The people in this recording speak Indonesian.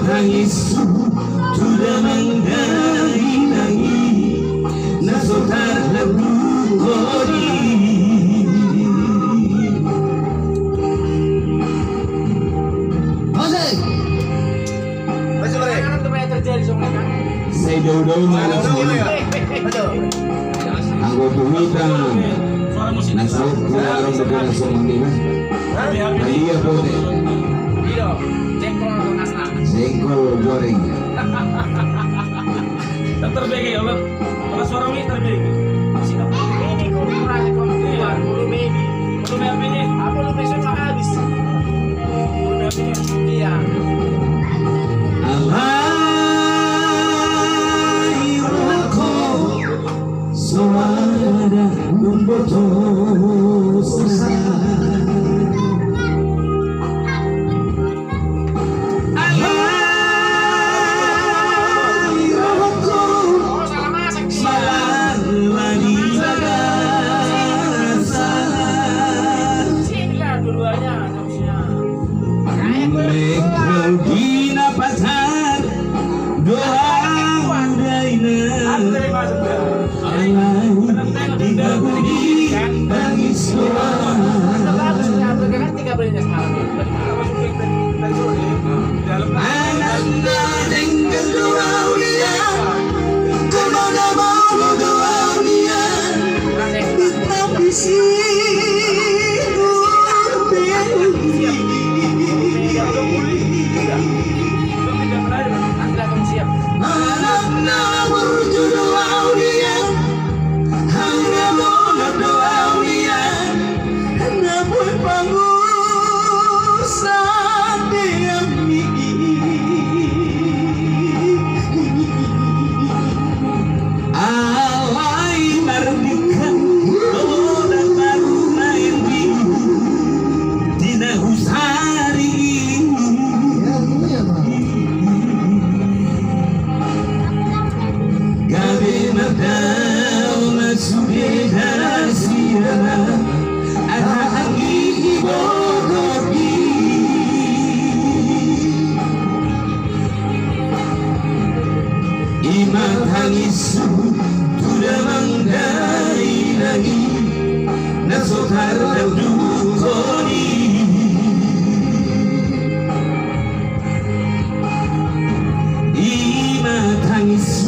Tangishu sudah mengdainangi nasotar lagu kodi. Masih boleh. Apa yang terjadi sama kan? Saya jauh-jauh mana sih? Aku tumitan. Nasib kurang negara semangina. Dia boleh. Iya. Jengkol goreng. Terbegi Allah. Kalau suara ini terbegi. Siapa ini kau kurang keluar bulu baby. Bulu baby ini. Apa lu besok habis? Bulu baby ini. Iya. Alai rako suara membotosa. Tangishu sudah mengdainangi nasotar lagu kodi. Ima tangishu